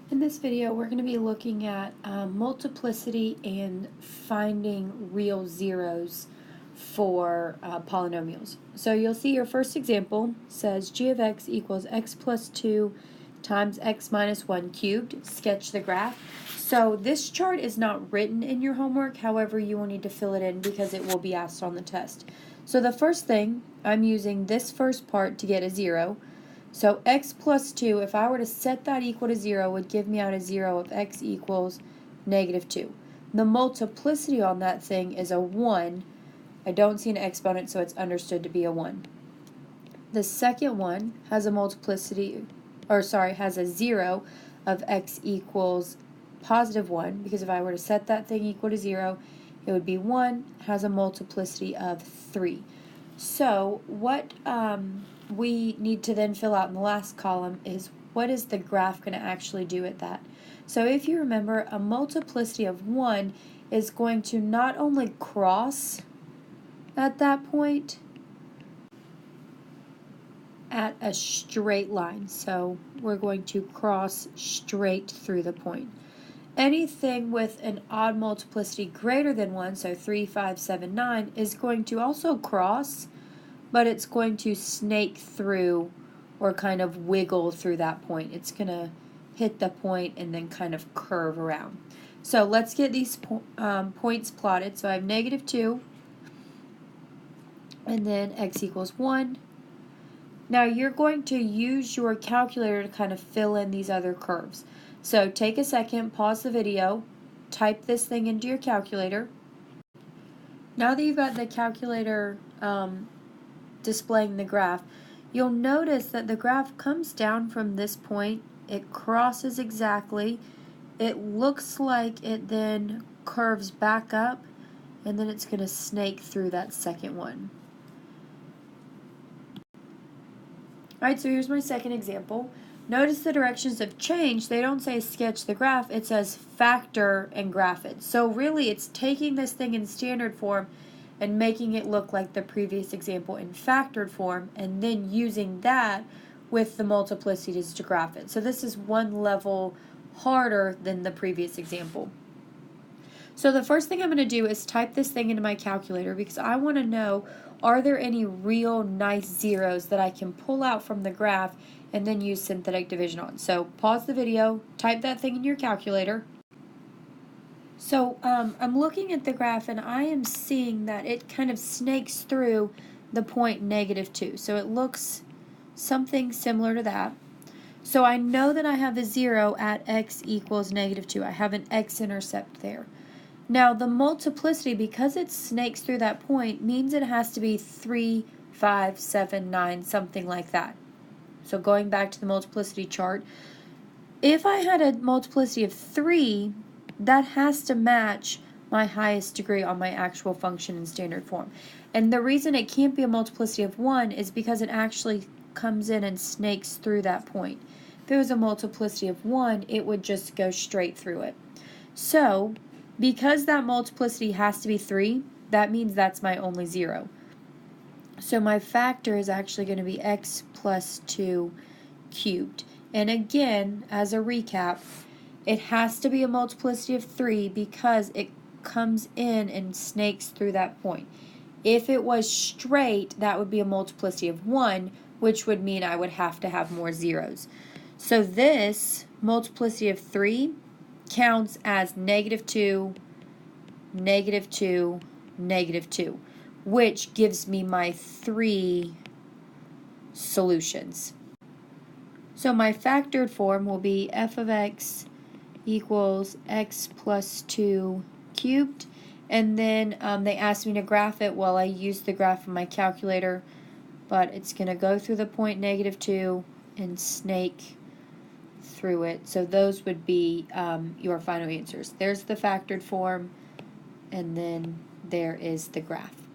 In this video, we're going to be looking at multiplicity and finding real zeros for polynomials. So you'll see your first example says g of x equals x plus 2 times x minus 1 cubed. Sketch the graph. So this chart is not written in your homework, however you will need to fill it in because it will be asked on the test. So the first thing, I'm using this first part to get a 0. So x plus 2, if I were to set that equal to 0, would give me out a 0 of x equals negative 2. The multiplicity on that thing is a 1. I don't see an exponent, so it's understood to be a 1. The second one has a multiplicity, has a 0 of x equals positive 1, because if I were to set that thing equal to 0, it would be 1, has a multiplicity of 3. So what we need to then fill out in the last column is what is the graph going to actually do at that. So if you remember, a multiplicity of 1 is going to not only cross at that point at a straight line, so we're going to cross straight through the point. Anything with an odd multiplicity greater than 1, so 3, 5, 7, 9, is going to also cross, but it's going to snake through or kind of wiggle through that point. It's going to hit the point and then kind of curve around. So let's get these points plotted. So I have negative 2, and then x equals 1. Now you're going to use your calculator to kind of fill in these other curves. So take a second, pause the video, type this thing into your calculator. Now that you've got the calculator displaying the graph, you'll notice that the graph comes down from this point. It crosses exactly. It looks like it then curves back up, and then it's going to snake through that second one. Alright, so here's my second example. Notice the directions have changed. They don't say sketch the graph, it says factor and graph it. So really it's taking this thing in standard form and making it look like the previous example in factored form, and then using that with the multiplicities to graph it. So this is one level harder than the previous example. So the first thing I'm going to do is type this thing into my calculator because I want to know, are there any real nice zeros that I can pull out from the graph and then use synthetic division on. So pause the video, type that thing in your calculator. So I'm looking at the graph and I am seeing that it kind of snakes through the point negative 2. So it looks something similar to that. So I know that I have a 0 at x equals negative 2. I have an x-intercept there. Now the multiplicity, because it snakes through that point, means it has to be 3, 5, 7, 9, something like that. So going back to the multiplicity chart, if I had a multiplicity of 3, that has to match my highest degree on my actual function in standard form. And the reason it can't be a multiplicity of 1 is because it actually comes in and snakes through that point. If it was a multiplicity of 1, it would just go straight through it. So because that multiplicity has to be 3, that means that's my only 0. So my factor is actually going to be x plus 2 cubed. And again, as a recap, it has to be a multiplicity of 3 because it comes in and snakes through that point. If it was straight, that would be a multiplicity of 1, which would mean I would have to have more zeros. So this multiplicity of 3 counts as negative 2, negative 2, negative 2, which gives me my 3 solutions. So my factored form will be f of x equals x plus 2 cubed, and then they asked me to graph it. Well, I used the graph in my calculator, but it's going to go through the point negative 2 and snake through it. So those would be your final answers. There's the factored form, and then there is the graph.